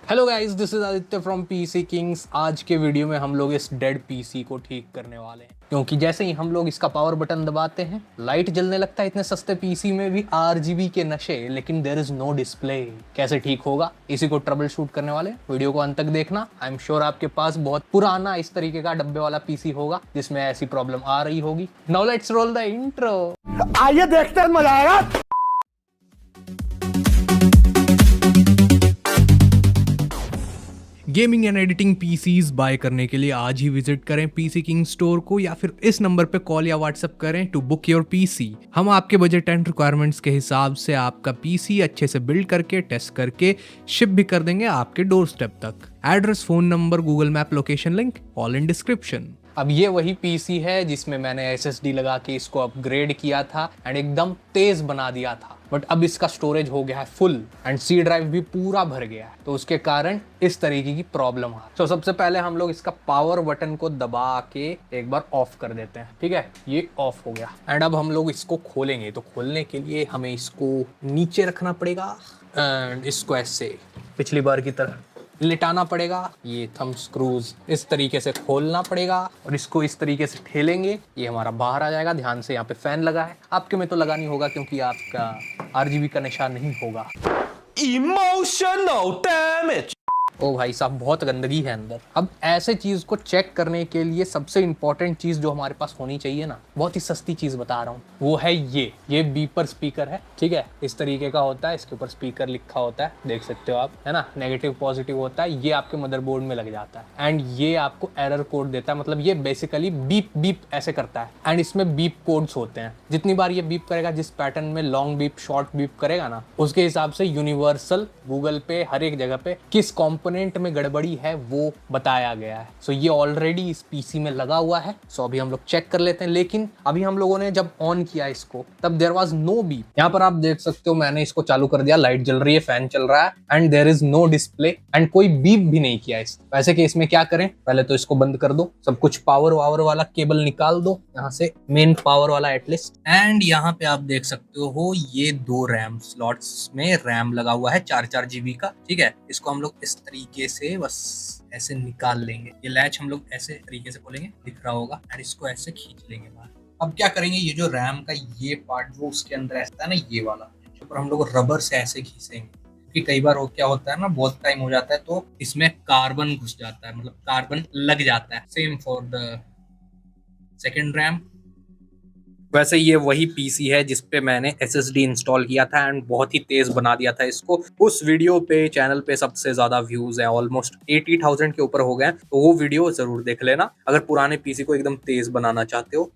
Hello guys, this is Aditya from PC Kings. आज के video में हम लोग इस डेड पीसी को ठीक करने वाले हैं, क्योंकि जैसे ही हम लोग इसका पावर बटन दबाते हैं लाइट जलने लगता है। इतने सस्ते पीसी में भी आरजीबी के नशे, लेकिन देयर इज नो डिस्प्ले। कैसे ठीक होगा, इसी को ट्रबल शूट करने वाले। वीडियो को अंत तक देखना। आई एम श्योर आपके पास बहुत पुराना इस तरीके का डब्बे वाला पीसी होगा जिसमें ऐसी प्रॉब्लम आ रही होगी। Now let's roll the intro. आइए देखते हैं, मजा आएगा। Gaming and editing PCs buy करने के लिए आज ही विजिट करें पीसी किंग स्टोर को, या फिर इस नंबर पे कॉल या व्हाट्सएप करें टू बुक योर पीसी। हम आपके बजट एंड रिक्वायरमेंट्स के हिसाब से आपका पीसी अच्छे से बिल्ड करके टेस्ट करके शिप भी कर देंगे आपके डोर स्टेप तक। Address, phone number, Google map location link all in description. अब ये वही पीसी है जिसमें मैंने एसएसडी लगा के इसको अपग्रेड किया था एंड एकदम तेज बना दिया था, बट अब इसका स्टोरेज हो गया है फुल एंड सी ड्राइव भी पूरा भर गया है, तो उसके कारण इस तरीके की प्रॉब्लम आ। तो सबसे पहले हम लोग इसका पावर बटन को दबा के एक बार ऑफ कर देते हैं। ठीक है, ये ऑफ हो गया एंड अब हम लोग इसको खोलेंगे। तो खोलने के लिए हमें इसको नीचे रखना पड़ेगा एंड इसको ऐसे पिछली बार की तरह लिटाना पड़ेगा। ये थंब स्क्रूज इस तरीके से खोलना पड़ेगा और इसको इस तरीके से ठेलेंगे, ये हमारा बाहर आ जाएगा। ध्यान से, यहाँ पे फैन लगा है, आपके में तो लगा नहीं होगा क्योंकि आपका आरजीबी का निशान नहीं होगा। Emotional damage. ओ भाई साहब, बहुत गंदगी है अंदर। अब ऐसे चीज को चेक करने के लिए सबसे इंपॉर्टेंट चीज जो हमारे पास होनी चाहिए ना, बहुत ही सस्ती चीज बता रहा हूँ, वो है ये बीपर स्पीकर है। ठीक है, इस तरीके का होता है, इसके ऊपर स्पीकर लिखा होता है, देख सकते हो आप, है ना। नेगेटिव पॉजिटिव होता है, ये आपके मदरबोर्ड में लग जाता है एंड ये आपको एरर कोड देता है। मतलब ये बेसिकली बीप बीप ऐसे करता है एंड इसमें बीप कोड्स होते हैं। जितनी बार ये बीप करेगा, जिस पैटर्न में लॉन्ग बीप शॉर्ट बीप करेगा ना, उसके हिसाब से यूनिवर्सल गूगल पे हर एक जगह पे किस कंपोनेंट में गड़बड़ी है वो बताया गया है। सो ये ऑलरेडी इस पीसी में लगा हुआ है। सो अभी हम लोग चेक कर लेते हैं। लेकिन अभी हम लोगों ने जब ऑन किया इसको, तब देयर वाज नो बीप। यहाँ पर आप देख सकते हो, मैंने इसको चालू कर दिया, लाइट जल रही है, फैन चल रहा है and there is no display and कोई बीप भी नहीं किया इस। वैसे केस में क्या करें, पहले तो इसको बंद कर दो, सब कुछ पावर वावर वाला केबल निकाल दो यहाँ से, मेन पावर वाला एटलीस्ट। एंड यहाँ पे आप देख सकते हो ये 2 रैम स्लॉट्स में रैम लगा हुआ है 4-4 जीबी का। ठीक है, इसको हम लोग इस तरीके से बस ऐसे निकाल लेंगे। ये लैच हम लोग ऐसे तरीके से खोलेंगे, दिख रहा होगा, और इसको ऐसे खींच लेंगे बाहर। अब क्या करेंगे, ये जो रैम का ये पार्ट जो उसके अंदर ऐसा है ना, ये वाला ऊपर हम लोग रबर से ऐसे खींचेंगे, क्योंकि कई बार वो क्या होता है ना, बहुत टाइम हो जाता है तो इसमें कार्बन घुस जाता है, मतलब कार्बन लग जाता है। Same for the second RAM. वैसे ये वही पीसी है जिसपे मैंने एसएसडी इंस्टॉल किया था एंड बहुत ही तेज बना दिया था इसको। उस वीडियो पे चैनल पे सबसे ज्यादा व्यूज हैं, ऑलमोस्ट 80,000 के ऊपर हो गए, तो वो वीडियो जरूर देख लेना अगर पुराने पीसी को एकदम तेज बनाना चाहते हो।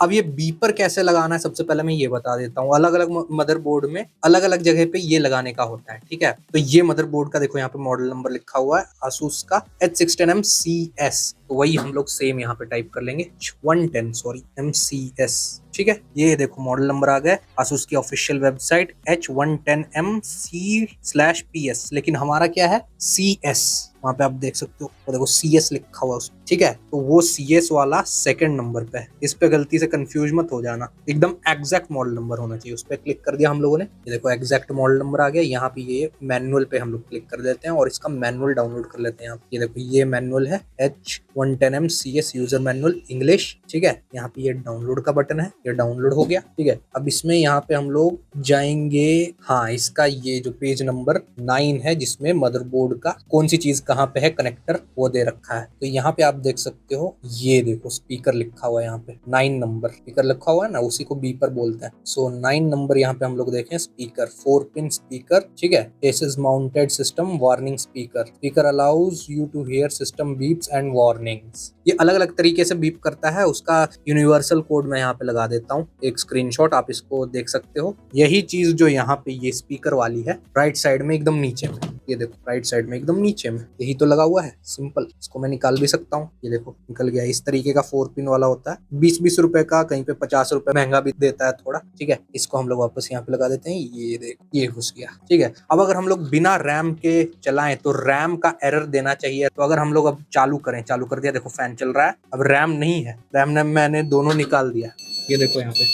अब ये बीपर कैसे लगाना है, सबसे पहले मैं ये बता देता हूँ। अलग अलग मदरबोर्ड में अलग अलग जगह पे ये लगाने का होता है। ठीक है, तो ये मदरबोर्ड का देखो, यहाँ पे मॉडल नंबर लिखा हुआ है Asus का H610MCS, तो वही हम लोग सेम यहाँ पे टाइप कर लेंगे, 110 MCS। ठीक है, ये देखो मॉडल नंबर आ गया, Asus की ऑफिशियल वेबसाइट H110MC/PS, लेकिन हमारा क्या है CS, वहां पे आप देख सकते हो, वो देखो CS लिखा हुआ उसमें। ठीक है, तो वो CS वाला सेकंड नंबर पे है, इस पे गलती से कंफ्यूज मत हो जाना, एकदम एग्जैक्ट मॉडल नंबर होना चाहिए। उस पे क्लिक कर दिया हम लोगों ने, ये देखो एग्जैक्ट मॉडल नंबर आ गया। यहाँ पे ये मैनुअल पे हम लोग क्लिक कर देते हैं और इसका मैनुअल डाउनलोड कर लेते हैं। ये देखो ये मैनुअल है, H110MCS यूजर मैनुअल इंग्लिश। ठीक है, यहाँ पे ये डाउनलोड का बटन है, ये डाउनलोड हो गया। ठीक है, अब इसमें यहाँ पे हम लोग जाएंगे, हाँ, इसका ये जो पेज नंबर 9 है जिसमें मदरबोर्ड का कौन सी चीज कहाँ पे है, कनेक्टर वो दे रखा है। तो यहाँ पे आप देख सकते हो, ये देखो स्पीकर लिखा हुआ है, यहाँ पे 9 नंबर स्पीकर लिखा हुआ है ना, उसी को बीपर बोलते हैं। सो 9 नंबर यहाँ पे हम लोग देखें, स्पीकर 4 पिन स्पीकर। ठीक है, cases mounted system warning speaker, speaker allows you to hear system beeps and warnings. ये अलग अलग तरीके से बीप करता है, उसका यूनिवर्सल कोड मैं यहाँ पे लगा देता हूँ, एक स्क्रीनशॉट आप इसको देख सकते हो। यही चीज जो यहाँ पे ये स्पीकर वाली है, राइट साइड में एकदम नीचे में, ये देखो राइट साइड में एकदम नीचे में यही तो लगा हुआ है। सिंपल, इसको मैं निकाल भी सकता हूँ, ये देखो निकल गया। इस तरीके का 4 पिन वाला होता है, 20-20 रुपए का, कहीं पे 50 रुपए, महंगा भी देता है थोड़ा। ठीक है, इसको हम लोग वापस यहाँ पे लगा देते हैं, ये देखो ये घुस गया। ठीक है, अब अगर हम लोग बिना रैम के चलाएं तो रैम का एरर देना चाहिए। तो अगर हम लोग अब चालू करें, चालू कर दिया, देखो फैन चल रहा है, अब रैम नहीं है, रैम ने मैंने दोनों निकाल दिया। ये देखो यहाँ पे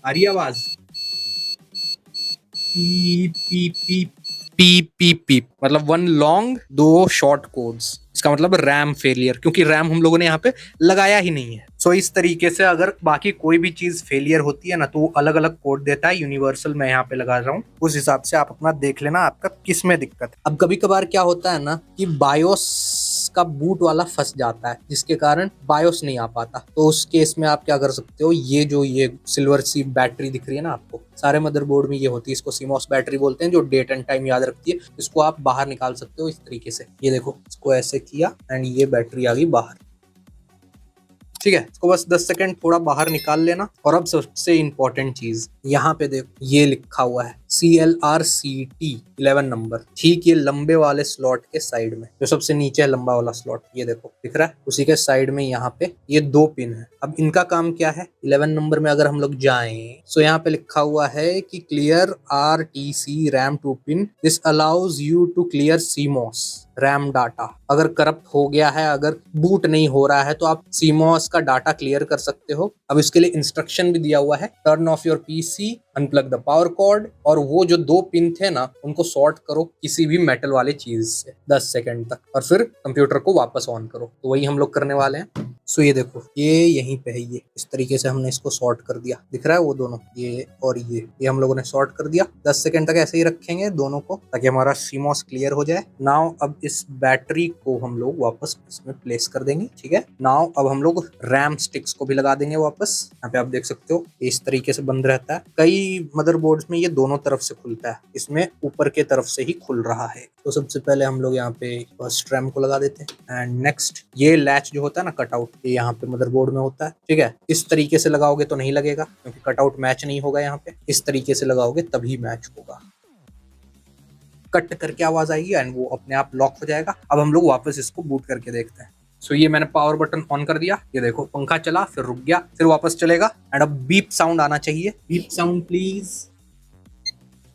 आ रही आवाज, पीप पीप पीप, पीप पीप पीप, मतलब 1 लॉन्ग 2 शॉर्ट कोड्स। इसका मतलब रैम फेलियर, क्योंकि रैम हम लोगों ने यहाँ पे लगाया ही नहीं है। सो इस तरीके से अगर बाकी कोई भी चीज फेलियर होती है ना तो वो अलग अलग कोड देता है। यूनिवर्सल मैं यहाँ पे लगा रहा हूँ, उस हिसाब से आप अपना देख लेना आपका किस में दिक्कत है। अब कभी कभार क्या होता है ना कि बायोस का बूट वाला फंस जाता है, जिसके कारण बायोस नहीं आ पाता। तो उस केस में आप क्या कर सकते हो, ये सिल्वर सी बैटरी दिख रही है ना आपको, सारे मदरबोर्ड में ये होती है, इसको सीमॉस बैटरी बोलते हैं, जो डेट एंड टाइम याद रखती है। इसको आप बाहर निकाल सकते हो इस तरीके से। ये देखो, इसको ऐसे किया एंड ये बैटरी आ गई बाहर। ठीक है, इसको बस 10 सेकंड थोड़ा बाहर निकाल लेना। और अब सबसे इंपॉर्टेंट चीज, यहाँ पे देखो ये लिखा हुआ है CLRCT 11 नंबर, ठीक ये लंबे वाले स्लॉट के साइड में, जो सबसे नीचे है लंबा वाला स्लॉट, ये देखो दिख रहा है, उसी के साइड में यहाँ पे ये 2 पिन है। अब इनका काम क्या है, 11 नंबर में अगर हम लोग जाएं तो यहाँ पे लिखा हुआ है कि clear RTC RAM 2 pin, this allows you to clear CMOS RAM data. अगर करप्ट हो गया है, अगर बूट नहीं हो रहा है, तो आप CMOS का डाटा क्लियर कर सकते हो। अब इसके लिए इंस्ट्रक्शन भी दिया हुआ है, turn off your PC, unplug the power cord, और वो जो 2 पिन थे ना उनको शॉर्ट करो किसी भी मेटल वाले चीज से 10 सेकंड तक, और फिर कंप्यूटर को वापस ऑन करो। तो वही हम लोग करने वाले हैं। सो ये देखो, ये यहीं पे है, ये इस तरीके से हमने इसको शॉर्ट कर दिया, दिख रहा है वो दोनों, ये और ये हम लोगों ने शॉर्ट कर दिया। 10 सेकंड तक ऐसे ही रखेंगे दोनों को, ताकि हमारा CMOS क्लियर हो जाए। नाउ अब इस बैटरी को हम लोग वापस इसमें प्लेस कर देंगे। ठीक है, नाउ अब हम लोग रैम स्टिक्स को भी लगा देंगे वापस। यहाँ पे आप देख सकते हो इस तरीके से बंद रहता है। कई मदरबोर्ड्स में ये दोनों तरफ से खुलता है, इसमें ऊपर के तरफ से ही खुल रहा है। तो सबसे पहले हम लोग यहाँ पे फर्स्ट रैम को लगा देते हैं एंड नेक्स्ट ये लैच जो होता है ना कटआउट, ये यहाँ पे मदरबोर्ड में होता है। ठीक है, इस तरीके से लगाओगे तो नहीं लगेगा, क्योंकि कटआउट मैच नहीं होगा यहाँ पे। इस तरीके से लगाओगे तभी मैच होगा। कट करके आवाज आएगी एंड वो अपने आप लॉक हो जाएगा। अब हम लोग वापस इसको बूट करके देखते हैं। सो ये मैंने पावर बटन ऑन कर दिया, ये देखो पंखा चला, फिर रुक गया, फिर वापस चलेगा एंड अब बीप साउंड आना चाहिए। बीप साउंड प्लीज,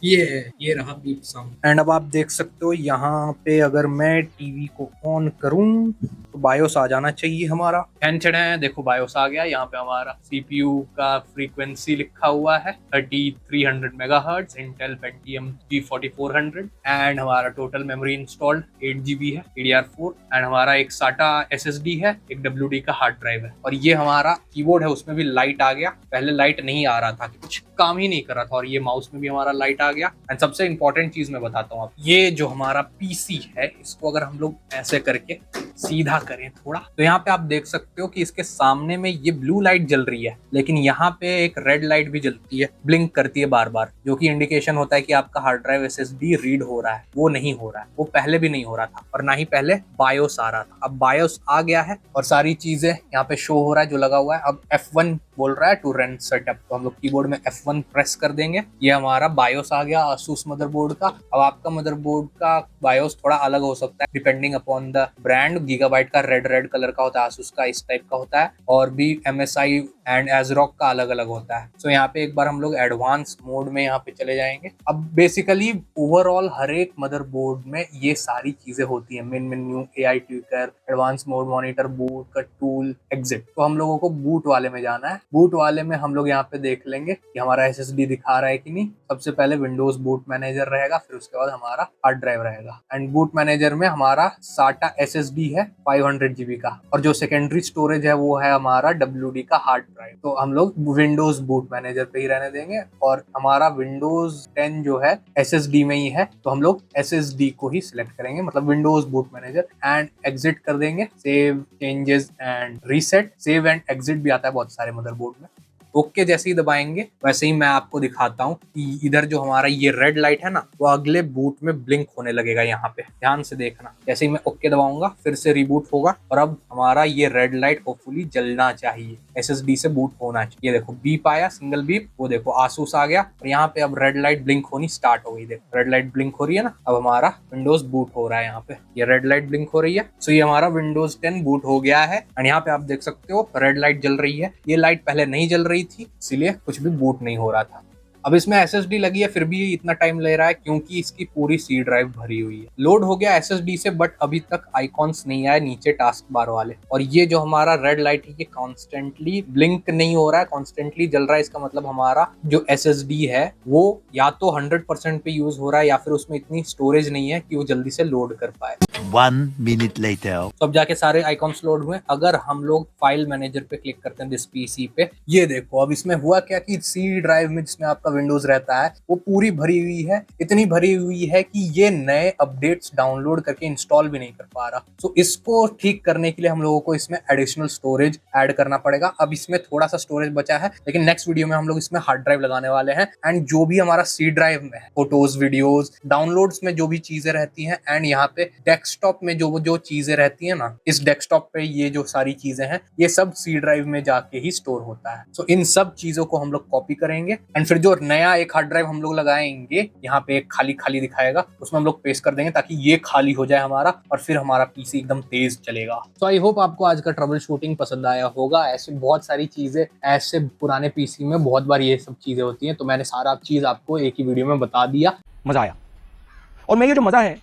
ये रहा बीप साउंड। एंड अब आप देख सकते हो यहाँ पे अगर मैं टीवी को ऑन करूं तो बायोस आ जाना चाहिए हमारा। है, देखो बायोस आ गया। यहाँ पे हमारा CPU का फ्रीक्वेंसी लिखा हुआ है 3300 megahertz, Intel Pentium G4400 and हमारा टोटल मेमोरी इंस्टॉल्ड 8 GB है DDR4 एंड हमारा एक SATA SSD है, एक WD का हार्ड ड्राइव है। और ये हमारा कीबोर्ड है, उसमें भी लाइट आ गया। पहले लाइट नहीं आ रहा था, कुछ काम ही नहीं कर रहा था। और ये माउस में भी हमारा लाइट आ गया। एंड सबसे इंपॉर्टेंट चीज मैं बताता हूँ, आप ये जो हमारा PC है, इसको अगर हम लोग ऐसे करके सीधा करें थोड़ा, तो यहाँ पे आप देख सकते हो कि इसके सामने में ये ब्लू लाइट जल रही है, लेकिन यहाँ पे एक रेड लाइट भी जलती है, ब्लिंक करती है बार बार, जो कि इंडिकेशन होता है कि आपका हार्ड ड्राइव SSD रीड हो रहा है। वो नहीं हो रहा है, वो पहले भी नहीं हो रहा था, और ना ही पहले बायोस आ रहा था। अब बायोस आ गया है और सारी चीजें यहाँ पे शो हो रहा है जो लगा हुआ है। अब F1 बोल रहा है टू रन सेटअप, तो हम लोग कीबोर्ड में F1 प्रेस कर देंगे। ये हमारा बायोस आ गया ASUS मदरबोर्ड का। अब आपका मदरबोर्ड का बायोस थोड़ा अलग हो सकता है depending upon the brand. Gigabyte का रेड कलर का होता है, ASUS का इस टाइप का होता है, और भी MSI एंड ASRock का अलग अलग होता है। सो यहाँ पे एक बार हम लोग एडवांस मोड में यहाँ पे चले जाएंगे। अब बेसिकली ओवरऑल हर एक मदरबोर्ड में ये सारी चीजें होती है, main menu, AI tweaker, advance mode, monitor, boot का टूल, एग्जिट। तो हम लोगों को बूट वाले में जाना है। बूट वाले में हम लोग यहाँ पे देख लेंगे कि हमारा SSD दिखा रहा है कि नहीं। सबसे पहले विंडोज बूट मैनेजर रहेगा, फिर उसके बाद हमारा हार्ड ड्राइव रहेगा। एंड बूट मैनेजर में हमारा SATA SSD है 500 GB का, और जो सेकेंडरी स्टोरेज है वो है हमारा WD का हार्ड ड्राइव। तो हम लोग विंडोज बूट मैनेजर पे ही रहने देंगे, और हमारा विंडोज 10 जो है SSD में ही है, तो हम लोग SSD को ही सिलेक्ट करेंगे, मतलब Windows boot manager, and exit कर देंगे। Save changes and reset, save and exit भी आता है बहुत सारे मदरबोर्ड में। ओके जैसे ही दबाएंगे वैसे ही मैं आपको दिखाता हूँ कि इधर जो हमारा ये रेड लाइट है ना, वो अगले बूट में ब्लिंक होने लगेगा। यहाँ पे ध्यान से देखना, जैसे ही मैं ओके दबाऊंगा फिर से रिबूट होगा, और अब हमारा ये रेड लाइट होपफुली जलना चाहिए, SSD से बूट होना चाहिए। ये देखो बीप आया, सिंगल बीप, वो देखो ASUS आ गया, और यहाँ पे अब रेड लाइट ब्लिंक होनी स्टार्ट हो गई। देखो रेड लाइट ब्लिंक हो रही है ना, अब हमारा विंडोज बूट हो रहा है। यहाँ पे ये रेड लाइट ब्लिंक हो रही है। सो ये हमारा विंडोज 10 बूट हो गया है। एंड यहाँ पे आप देख सकते हो रेड लाइट जल रही है। ये लाइट पहले नहीं जल रही थी, इसीलिए कुछ भी बूट नहीं हो रहा था। अब इसमें SSD लगी है फिर भी ये इतना टाइम ले रहा है क्योंकि इसकी पूरी सी ड्राइव भरी हुई है। लोड हो गया SSD से, बट अभी तक आइकॉन्स नहीं आए नीचे टास्क बार वाले। और ये जो हमारा रेड लाइट है ये कॉन्स्टेंटली ब्लिंक नहीं हो रहा है, कॉन्स्टेंटली जल रहा है। इसका मतलब हमारा जो SSD है वो या तो 100% पे यूज हो रहा है या फिर उसमें इतनी स्टोरेज नहीं है कि वो जल्दी से लोड कर पाए। 1 minute later. तो अब जाके सारे आइकॉन्स लोड हुए। अगर हम लोग फाइल मैनेजर पे क्लिक करते हैं दिस पीसी पे, ये देखो अब इसमें हुआ क्या कि सी ड्राइव में जिसमें आपका विंडोज रहता है वो पूरी भरी हुई है। इतनी भरी हुई है कि ये नए अपडेट्स डाउनलोड करके इंस्टॉल भी नहीं कर पा रहा। तो इसको ठीक करने के लिए हम लोगों को इसमें एडिशनल स्टोरेज ऐड करना पड़ेगा। अब इसमें थोड़ा सा स्टोरेज बचा है, लेकिन नेक्स्ट वीडियो में हम लोग इसमें हार्ड ड्राइव लगाने वाले हैं। एंड जो भी हमारा सी ड्राइव में है, फोटोज, वीडियोज, डाउनलोड्स में जो भी चीजें रहती हैं, एंड यहाँ पे डेस्कटॉप में जो चीजें रहती है ना, इस डेस्कटॉप पे ये जो सारी चीजें हैं ये सब सी ड्राइव में जाके ही स्टोर होता है। सो इन सब चीजों को हम लोग कॉपी करेंगे एंड फिर जो नया एक हार्ड ड्राइव हम लोग लगाएंगे, यहाँ पे एक खाली खाली दिखाएगा, उसमें हम लोग पेस्ट कर देंगे ताकि ये खाली हो जाए हमारा, और फिर हमारा पीसी एकदम तेज चलेगा। सो आई होप आपको आज का ट्रबल शूटिंग पसंद आया होगा। ऐसे बहुत सारी चीजें ऐसे पुराने पीसी में बहुत बार ये सब चीजें होती हैं, तो मैंने सारा चीज आपको एक ही वीडियो में बता दिया। मजा आया, और मैं ये जो मजा है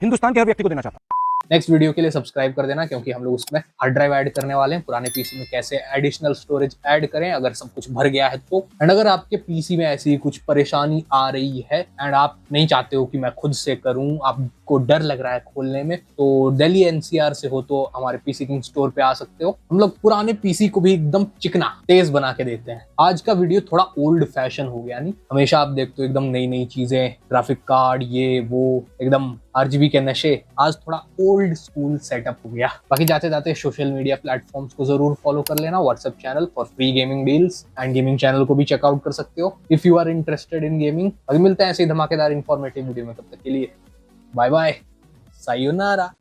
हिंदुस्तान के हर व्यक्ति को देना चाहता हूं। नेक्स्ट वीडियो के लिए सब्सक्राइब कर देना क्योंकि हम लोग उसमें हार्ड ड्राइव ऐड करने वाले हैं। पुराने पीसी में कैसे एडिशनल स्टोरेज ऐड करें अगर सब कुछ भर गया है तो। एंड अगर आपके पीसी में ऐसी कुछ परेशानी आ रही है एंड आप नहीं चाहते हो कि मैं खुद से करूं, आपको डर लग रहा है खोलने में, तो दिल्ली NCR से हो तो हमारे पीसी किंग स्टोर पे आ सकते हो। हम लोग पुराने पीसी को भी एकदम चिकना तेज बना के देते हैं। आज का वीडियो थोड़ा ओल्ड फैशन हो गया, नहीं हमेशा आप देखते हो एकदम नई नई चीजें, ग्राफिक कार्ड, ये वो एकदम RGB के नशे। आज थोड़ा ओल्ड स्कूल सेटअप हो गया। बाकी जाते जाते सोशल मीडिया प्लेटफॉर्म्स को जरूर फॉलो कर लेना। WhatsApp channel for free gaming deals and gaming channel को भी चेकआउट कर सकते हो if you are interested in gaming. अभी मिलते हैं ऐसे ही धमाकेदार इंफॉर्मेटिव वीडियो में, तब तक के लिए बाय बाय, सायोनारा।